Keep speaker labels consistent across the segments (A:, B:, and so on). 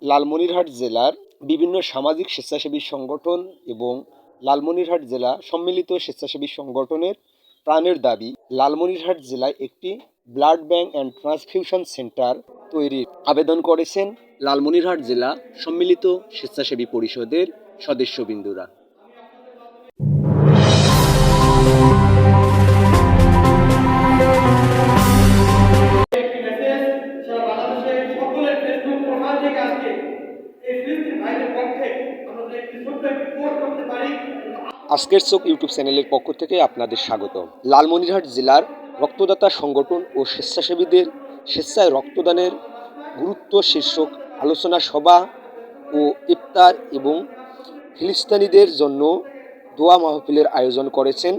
A: লালমনিরহাট জেলার বিভিন্ন সামাজিক স্বেচ্ছাসেবী সংগঠন এবং লালমনিরহাট জেলা সম্মিলিত স্বেচ্ছাসেবী সংগঠনের প্রাণের দাবি লালমনিরহাট জেলায় একটি blood bank and transfusion centre তৈরির আবেদন করেছেন লালমনিরহাট জেলা সম্মিলিত স্বেচ্ছাসেবী পরিষদের সদস্যবৃন্দরা। আজকের চোখ ইউটিউব চ্যানেলের পক্ষ থেকে আপনাদের স্বাগত। লালমনিরহাট জেলার রক্তদাতা সংগঠন ও স্বেচ্ছাসেবীদের স্বেচ্ছায় রক্তদানের গুরুত্ব শীর্ষক আলোচনা সভা ও ইফতার এবং ফিলিস্তিনিদের জন্য দোয়া মাহফিলের আয়োজন করেছেন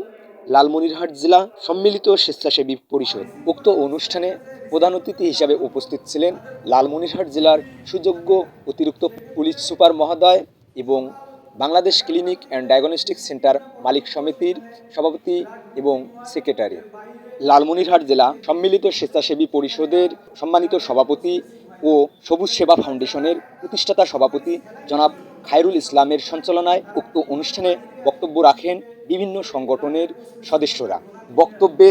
A: লালমনিরহাট জেলা সম্মিলিত স্বেচ্ছাসেবী পরিষদ। উক্ত অনুষ্ঠানে প্রধান অতিথি হিসাবে উপস্থিত ছিলেন লালমনিরহাট জেলার সুযোগ্য অতিরিক্ত পুলিশ সুপার মহোদয় এবং Bangladesh clinic and diagnostic centre মালিক সমিতির সভাপতি এবং সেক্রেটারি, লালমনিরহাট জেলা সম্মিলিত স্বেচ্ছাসেবী পরিষদের সম্মানিত সভাপতি ও সবুজ সেবা ফাউন্ডেশনের প্রতিষ্ঠাতা সভাপতি জনাব খায়রুল ইসলামের সঞ্চালনায় উক্ত অনুষ্ঠানে বক্তব্য রাখেন বিভিন্ন সংগঠনের সদস্যরা। বক্তব্যে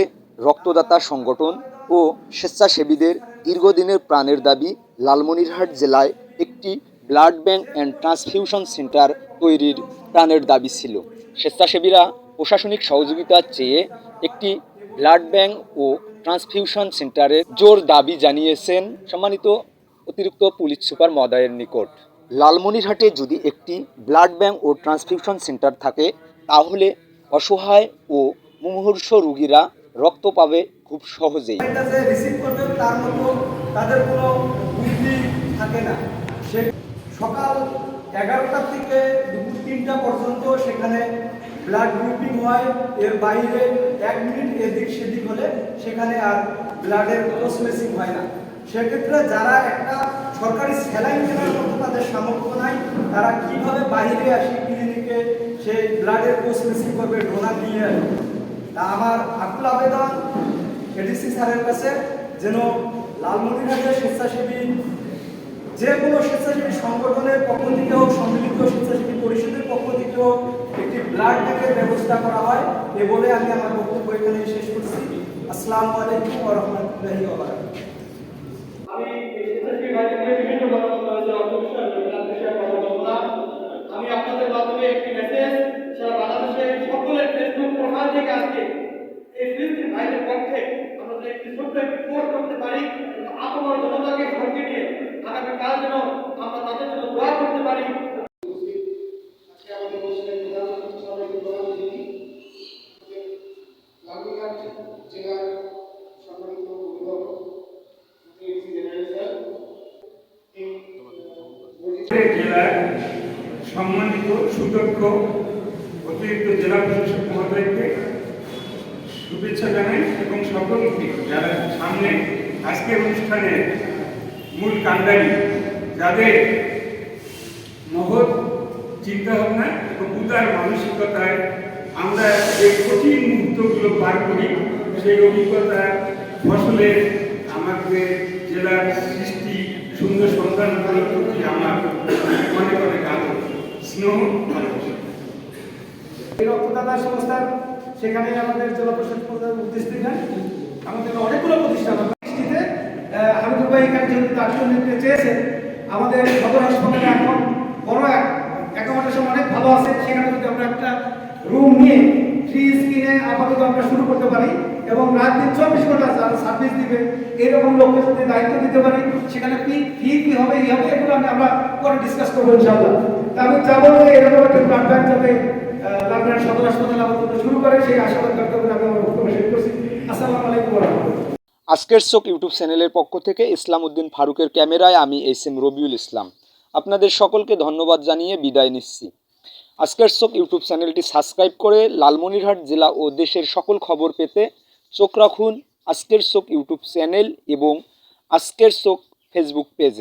A: রক্তদাতা সংগঠন ও স্বেচ্ছাসেবীদের দীর্ঘদিনের প্রাণের দাবি লালমনিরহাট জেলায় একটি blood bank and transfusion centre তৈরির প্রাণের দাবি ছিল। স্বেচ্ছাসেবীরা প্রশাসনিক সহযোগিতা চেয়ে একটি ব্লাড ব্যাংক ও ট্রান্সফিউশন সেন্টারের জোর দাবি জানিয়েছেন সম্মানিত অতিরিক্ত পুলিশ সুপার মহোদয়ের নিকট। লালমনিরহাটে যদি একটি ব্লাড ব্যাংক ও ট্রান্সফিউশন সেন্টার থাকে তাহলে অসহায় ও মুমূর্ষ রোগীরা রক্ত পাবে খুব সহজেই।
B: তাদের কোনো বুদ্ধি থাকে না। সকাল 11টা থেকে দুপুর 3টা পর্যন্ত সেখানে ব্লাড গ্রুপিং হয়। এর বাইরে 1 মিনিট এদিক সেদিক হলে সেখানে আর ব্লাডের প্রসেসিং হয় না। সেক্ষেত্রে যারা একটা সরকারি স্যালাইন কেনার মতো তাদের সামর্থ্য নাই, তারা কিভাবে বাইরে আসি ক্লিনিকে সেই ব্লাডের প্রসেসিং করবে, ডোনার নিয়ে আসবে। তা আমার আকুল আবেদন এডিসি স্যারের কাছে যেন লালমনিরহাটের স্বেচ্ছাসেবী যে কোনো স্বেচ্ছাসেবী সংগঠনের পক্ষ থেকে হোক, সম্মিলিত স্বেচ্ছাসেবী পরিষদের পক্ষ থেকে হোক একটি ব্লাড ব্যাংকের ব্যবস্থা করা হয়। এ বলে আমি আমার বক্তব্য এখানে শেষ করছি। আসসালামু আলাইকুম ওয়া রাহমাতুল্লাহি ওয়া বারাকাতুহু।
C: আমি আপনাদের মাধ্যমে একটি মেসেজ সারা বাংলাদেশের সকলের ফেসবুক প্রোফাইল থেকে আজকে এই ফিলিস্তিন ভাইদের পক্ষে আমরা একটি ছোট্ট একটি পোস্ট করতে পারি, আপনার জনতাকে সঙ্গে নিয়ে আগামীকাল যেন আমরা তাদের জন্য দোয়া করতে পারি।
D: জেলার সম্মানিত সুদক্ষ অতিরিক্ত জেলা প্রশাসক মহোদয়কে শুভেচ্ছা জানাই এবং সকলকে যারা সামনে আজকের অনুষ্ঠানের মূল কান্ডারি, যাদের মহৎ চিন্তাভাবনা এবং উদার মানসিকতায় আমরা যে কঠিন মুহূর্তগুলো পার করি সেই অভিজ্ঞতা ফসলে আমাদের জেলার সৃষ্টি সুন্দর সন্তানগুলোর প্রতি আমার অনেক অনেক আদর স্নেহ ভালোবাসা।
B: এই রক্তদাতা সংস্থার সেখানে আমাদের জেলা প্রশাসক উপস্থিত নেন, আমাদের অনেকগুলো প্রতিষ্ঠান হামিদুল ভাই এখানে যেহেতু আয়োজন নিতে চেয়েছেন, আমাদের সদর হাসপাতালে এখন বড় অ্যাকোমোডেশন অনেক ভালো আছে। সেখানে যদি আমরা একটা রুম নিয়ে ফ্রিজ কিনে আপাতত আমরা শুরু করতে পারি এবং রাত দিন 24 ঘন্টা যারা সার্ভিস দিবে এরকম লোককে যদি দায়িত্ব দিতে পারি, সেখানে কি হবে এগুলো আমরা পরে ডিসকাস করবো ইনশাআল্লাহ। তা আমি চাবো যে এরকম একটা ব্লাড ব্যাংক যাতে লালমনিরহাট সদর হাসপাতালে আপাতত শুরু করে, সেই আশাবাদ ব্যক্ত করে আমি আমার বক্তব্য শেষ করছি। আসসালামু আলাইকুম ওয়া রাহমাতুল্লাহ।
A: আজকের চোখ ইউটিউব চ্যানেলের পক্ষ থেকে ইসলাম উদ্দিন ফারুকের ক্যামেরায় আমি এস.এম. রবিউল ইসলাম আপনাদের সকলকে ধন্যবাদ জানিয়ে বিদায় নিচ্ছি। আজকের চোখ ইউটিউব চ্যানেলটি সাবস্ক্রাইব করে লালমনিরহাট জেলা ও দেশের সকল খবর পেতে চোখ রাখুন আজকের চোখ ইউটিউব চ্যানেল এবং আজকের চোখ ফেসবুক পেজে।